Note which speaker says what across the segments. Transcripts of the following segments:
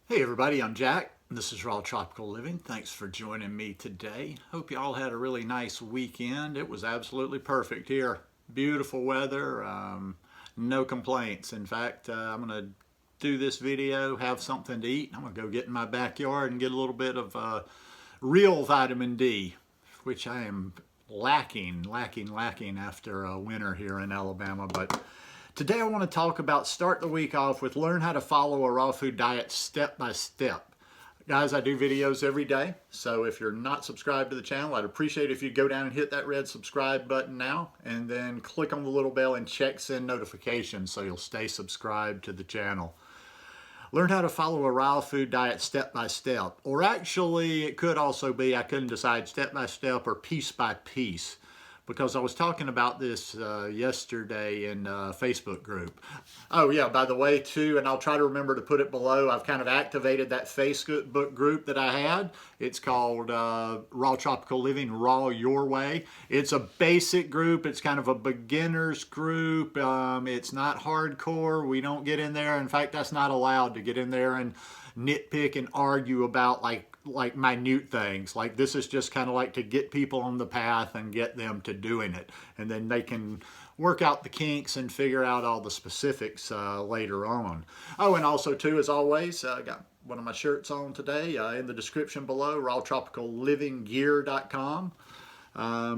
Speaker 1: Hey everybody, I'm Jack. This is Raw Tropical Living. Thanks for joining me today. Hope you all had a really nice weekend. It was absolutely perfect here. Beautiful weather, no complaints. In fact, I'm going to do this video, have something to eat. I'm going to go get in my backyard and get a little bit of real vitamin D, which I am lacking after a winter here in Alabama. But today I want to talk about, start the week off with learn how to follow a raw food diet step by step. Guys, I do videos every day, so if you're not subscribed to the channel, I'd appreciate it if you go down and hit that red subscribe button now, and then click on the little bell and check send notifications so you'll stay subscribed to the channel. Learn how to follow a raw food diet step by step, or actually it could also be, I couldn't decide, step by step or piece by piece, because I was talking about this yesterday in a Facebook group. Oh yeah, by the way too, and I'll try to remember to put it below, I've kind of activated that Facebook group that I had. It's called Raw Tropical Living, Raw Your Way. It's a basic group. It's kind of a beginner's group. It's not hardcore. We don't get in there. In fact, that's not allowed to get in there and nitpick and argue about like minute things. Like, this is just kind of like to get people on the path and get them to doing it, and then they can work out the kinks and figure out all the specifics later on. Oh, and also too, as always, I got one of my shirts on today in the description below, rawtropicallivinggear.com.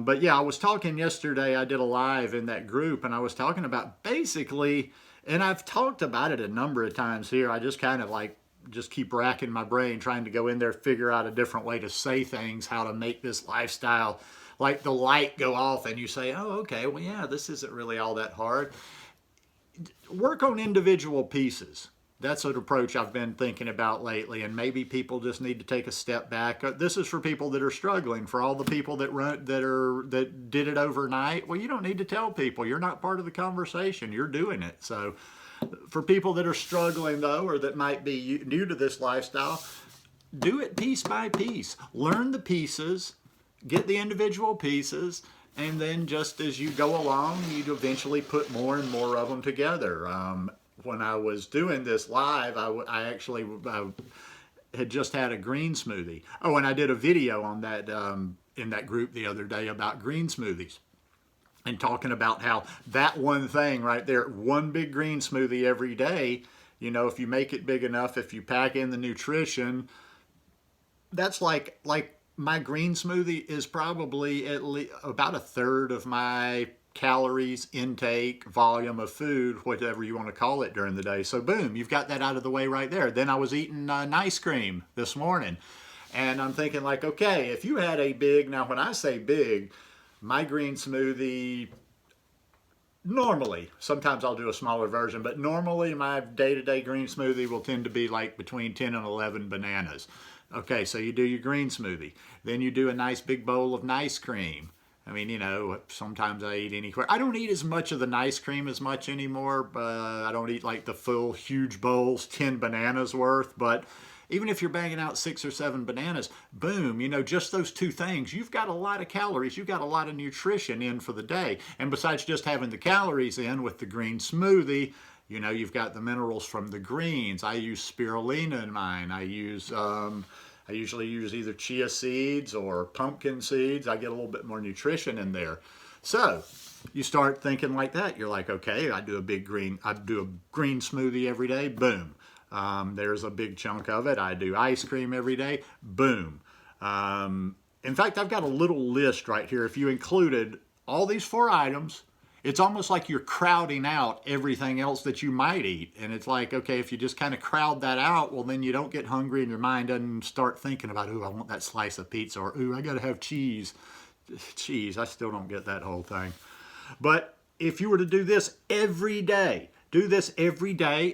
Speaker 1: But yeah, I was talking yesterday, I did a live in that group, and I was talking about basically, and I've talked about it a number of times here, I just kind of just keep racking my brain trying to go in there, figure out a different way to say things, how to make this lifestyle, like the light go off and you say, oh, okay, well, yeah, this isn't really all that hard. Work on individual pieces. That's an approach I've been thinking about lately, and maybe people just need to take a step back. This is for people that are struggling. For all the people that did it overnight, well, you don't need to tell people. You're not part of the conversation. You're doing it. So for people that are struggling, though, or that might be new to this lifestyle, do it piece by piece. Learn the pieces, get the individual pieces, and then just as you go along, you eventually put more and more of them together. When I was doing this live, I actually had just had a green smoothie. Oh, and I did a video on that in that group the other day about green smoothies, and talking about how that one thing right there, one big green smoothie every day, you know, if you make it big enough, if you pack in the nutrition, that's like my green smoothie is probably at least about a third of my calories, intake, volume of food, whatever you want to call it, during the day. So boom, you've got that out of the way right there. Then I was eating ice cream this morning, and I'm thinking like, okay, if you had a big, now when I say big, my green smoothie, normally, sometimes I'll do a smaller version, but normally my day-to-day green smoothie will tend to be like between 10 and 11 bananas. Okay, so you do your green smoothie. Then you do a nice big bowl of nice cream. I mean, you know, sometimes I eat anywhere. I don't eat as much of the nice cream as much anymore, but I don't eat like the full huge bowls, 10 bananas worth. But even if you're banging out 6 or 7 bananas, boom, you know, just those two things, you've got a lot of calories, you've got a lot of nutrition in for the day. And besides just having the calories in with the green smoothie, you know, you've got the minerals from the greens. I use spirulina in mine. I usually use either chia seeds or pumpkin seeds. I get a little bit more nutrition in there. So you start thinking like that. You're like, okay, I do a green smoothie every day. Boom. There's a big chunk of it. I do ice cream every day. Boom. In fact, I've got a little list right here. If you included all these 4 items, it's almost like you're crowding out everything else that you might eat. And it's like, okay, if you just kind of crowd that out, well, then you don't get hungry and your mind doesn't start thinking about, ooh, I want that slice of pizza, or ooh, I got to have cheese. Cheese, I still don't get that whole thing. But if you were to do this every day,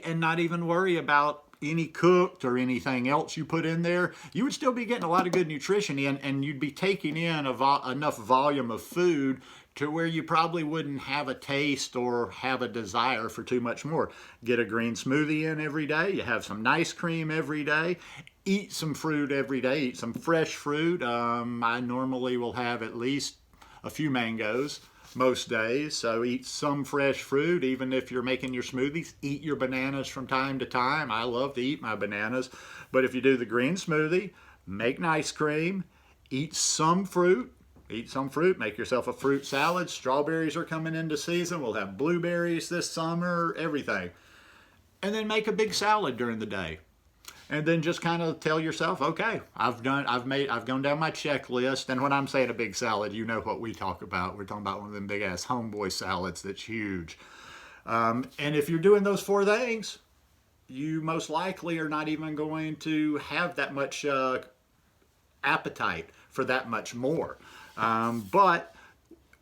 Speaker 1: and not even worry about any cooked or anything else you put in there, you would still be getting a lot of good nutrition in, and you'd be taking in enough volume of food to where you probably wouldn't have a taste or have a desire for too much more. Get a green smoothie in every day. You have some nice cream every day. Eat some fruit every day. Eat some fresh fruit. I normally will have at least a few mangoes most days. So eat some fresh fruit, even if you're making your smoothies. Eat your bananas from time to time. I love to eat my bananas. But if you do the green smoothie, make nice cream, eat some fruit. Eat some fruit, make yourself a fruit salad. Strawberries are coming into season. We'll have blueberries this summer, everything. And then make a big salad during the day. And then just kind of tell yourself, okay, I've gone down my checklist. And when I'm saying a big salad, you know what we talk about. We're talking about one of them big ass homeboy salads that's huge. And if you're doing those 4 things, you most likely are not even going to have that much appetite for that much more. But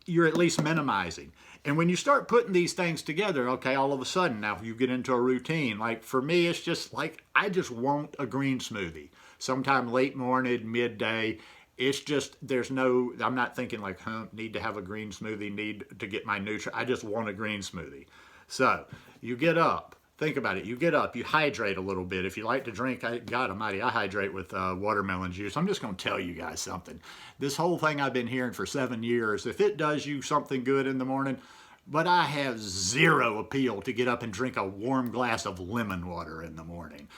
Speaker 1: you're at least minimizing. And when you start putting these things together, okay, all of a sudden now you get into a routine. Like for me, it's just like I just want a green smoothie. Sometime late morning, midday. It's just I'm not thinking like, need to have a green smoothie, need to get my nutrient. I just want a green smoothie. So you get up. Think about it. You get up, you hydrate a little bit. If you like to drink, God almighty, I hydrate with watermelon juice. I'm just going to tell you guys something. This whole thing I've been hearing for 7 years, if it does you something good in the morning, but I have zero appeal to get up and drink a warm glass of lemon water in the morning.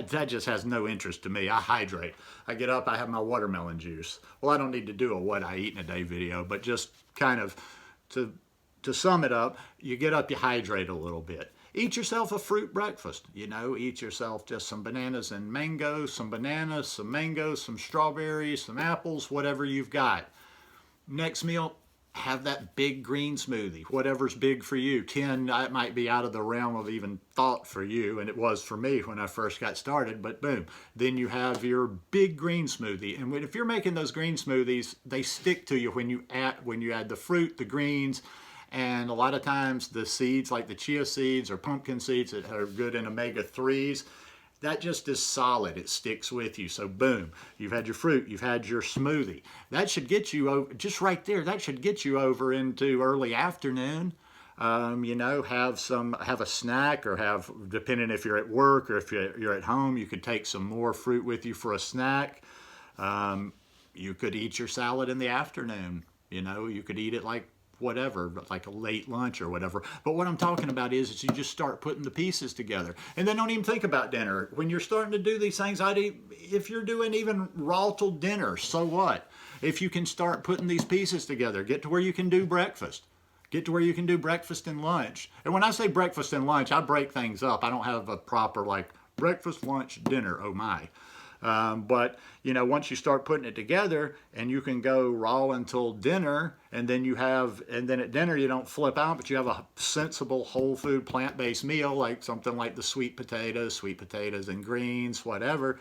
Speaker 1: That just has no interest to me. I hydrate. I get up, I have my watermelon juice. Well, I don't need to do a what I eat in a day video, but just kind of to sum it up, you get up, you hydrate a little bit. Eat yourself a fruit breakfast. Eat yourself just some bananas and mangoes, some bananas, some mangoes, some strawberries, some apples, whatever you've got. Next meal, have that big green smoothie, whatever's big for you. 10, that might be out of the realm of even thought for you, and it was for me when I first got started, but boom. Then you have your big green smoothie. And if you're making those green smoothies, they stick to you when you add the fruit, the greens, and a lot of times the seeds, like the chia seeds or pumpkin seeds that are good in omega-3s, that just is solid. It sticks with you. So boom, you've had your fruit, you've had your smoothie. That should get you over, just right there, that should get you over into early afternoon. Have a snack, or depending if you're at work or if you're at home, you could take some more fruit with you for a snack. You could eat your salad in the afternoon. You could eat it like whatever, like a late lunch or whatever. But what I'm talking about is you just start putting the pieces together. And then don't even think about dinner. When you're starting to do these things, if you're doing even raw till dinner, so what? If you can start putting these pieces together, get to where you can do breakfast. Get to where you can do breakfast and lunch. And when I say breakfast and lunch, I break things up. I don't have a proper like breakfast, lunch, dinner, oh my. But once you start putting it together and you can go raw until dinner, and then at dinner you don't flip out, but you have a sensible whole food plant-based meal, like something like the sweet potatoes and greens, whatever,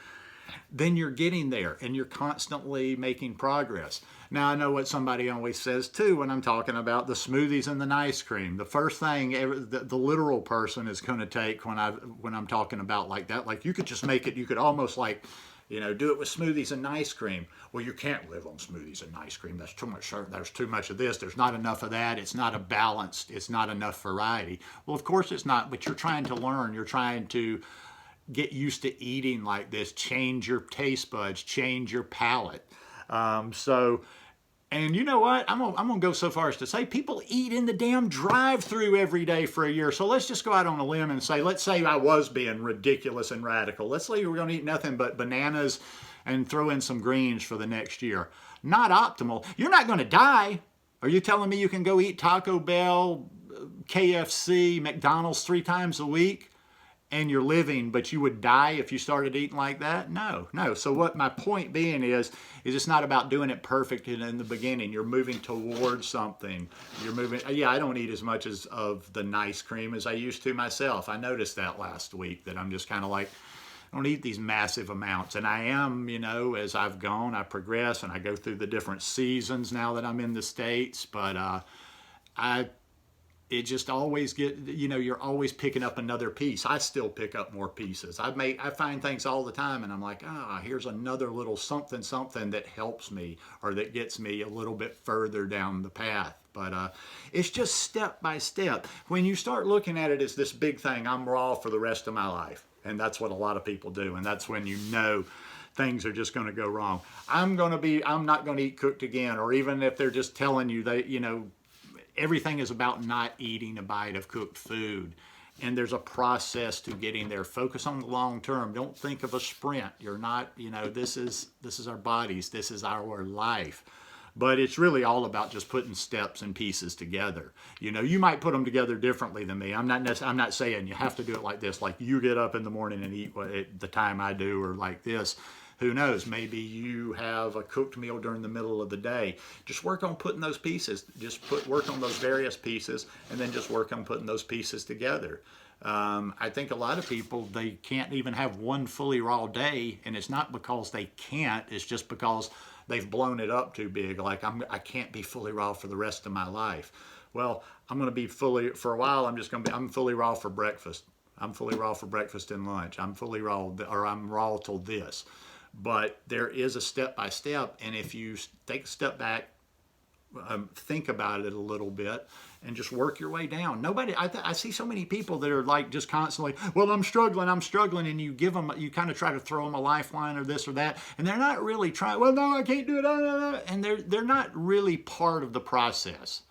Speaker 1: then you're getting there and you're constantly making progress. Now, I know what somebody always says too when I'm talking about the smoothies and the ice cream. The first thing the literal person is going to take when I'm talking about like that, like you could just make it, you could almost like, do it with smoothies and ice cream. Well, you can't live on smoothies and ice cream. That's too much. There's too much of this. There's not enough of that. It's not a balanced. It's not enough variety. Well, of course it's not, but you're trying to learn. You're trying to get used to eating like this, change your taste buds, change your palate. And you know what? I'm gonna go so far as to say people eat in the damn drive-through every day for a year. So let's just go out on a limb and say, let's say I was being ridiculous and radical. Let's say we're gonna eat nothing but bananas and throw in some greens for the next year. Not optimal. You're not gonna die. Are you telling me you can go eat Taco Bell, KFC, McDonald's 3 times a week and you're living, but you would die if you started eating like that? No. So what my point being is it's not about doing it perfect in the beginning. You're moving towards something. I don't eat as much of the nice cream as I used to myself. I noticed that last week, that I'm just kind of like, I don't eat these massive amounts. And I am, as I've gone, I progress and I go through the different seasons now that I'm in the States. But it just always you're always picking up another piece. I still pick up more pieces. I find things all the time and I'm like, here's another little something that helps me or that gets me a little bit further down the path. But it's just step by step. When you start looking at it as this big thing, I'm raw for the rest of my life. And that's what a lot of people do. And that's when things are just going to go wrong. I'm not going to eat cooked again. Or even if they're just telling you everything is about not eating a bite of cooked food. And there's a process to getting there. Focus on the long term. Don't think of a sprint. You're not, this is our bodies. This is our life. But it's really all about just putting steps and pieces together. You might put them together differently than me. I'm not saying you have to do it like this, like you get up in the morning and eat at the time I do, or like this. Who knows? Maybe you have a cooked meal during the middle of the day. Just work on putting those pieces. Work on those various pieces, and then just work on putting those pieces together. I think a lot of people, they can't even have one fully raw day, and it's not because they can't. It's just because they've blown it up too big. Like, I can't be fully raw for the rest of my life. Well, I'm going to be for a while. I'm fully raw for breakfast. I'm fully raw for breakfast and lunch. I'm fully raw, or I'm raw till this. But there is a step by step, and if you take a step back, think about it a little bit, and just work your way down. I see so many people that are like just constantly, well, I'm struggling, and you kind of try to throw them a lifeline or this or that, and they're not really trying. Well, no, I can't do it, and they're not really part of the process.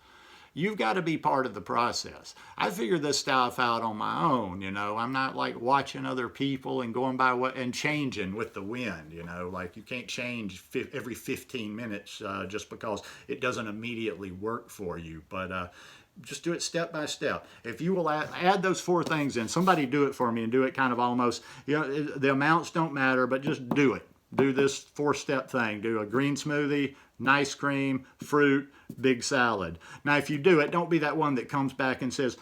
Speaker 1: You've got to be part of the process. I figured this stuff out on my own, I'm not like watching other people and going by and changing with the wind, like you can't change every 15 minutes just because it doesn't immediately work for you. But just do it step by step. If you will add those 4 things in, somebody do it for me and do it kind of almost, the amounts don't matter, but just do it. Do this 4-step thing. Do a green smoothie, nice cream, fruit, big salad. Now, if you do it, don't be that one that comes back and says,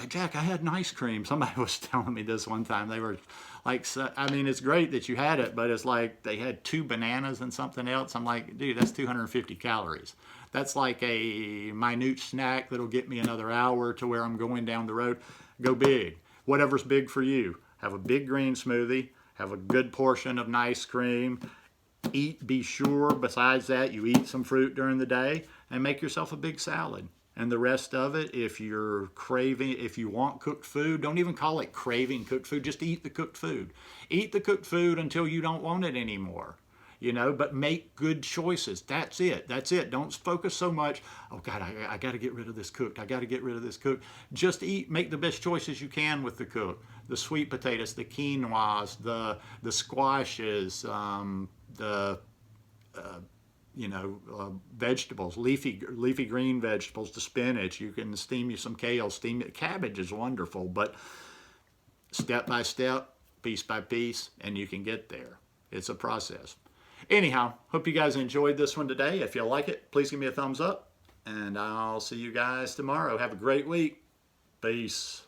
Speaker 1: Jack, I had an ice cream. Somebody was telling me this one time. They were like, it's great that you had it, but it's like they had 2 bananas and something else. I'm like, dude, that's 250 calories. That's like a minute snack that'll get me another hour to where I'm going down the road. Go big. Whatever's big for you. Have a big green smoothie. Have a good portion of nice cream. Be sure, besides that, you eat some fruit during the day, and make yourself a big salad. And the rest of it, if you want cooked food, don't even call it craving cooked food. Just eat the cooked food. Eat the cooked food until you don't want it anymore. But make good choices. That's it. Don't focus so much, oh God, I got to get rid of this cooked. I got to get rid of this cooked. Just make the best choices you can with the cooked. The sweet potatoes, the quinoas, the squashes, vegetables, leafy green vegetables, the spinach. You can steam you some kale. Cabbage is wonderful, but step by step, piece by piece, and you can get there. It's a process. Anyhow, hope you guys enjoyed this one today. If you like it, please give me a thumbs up, and I'll see you guys tomorrow. Have a great week. Peace.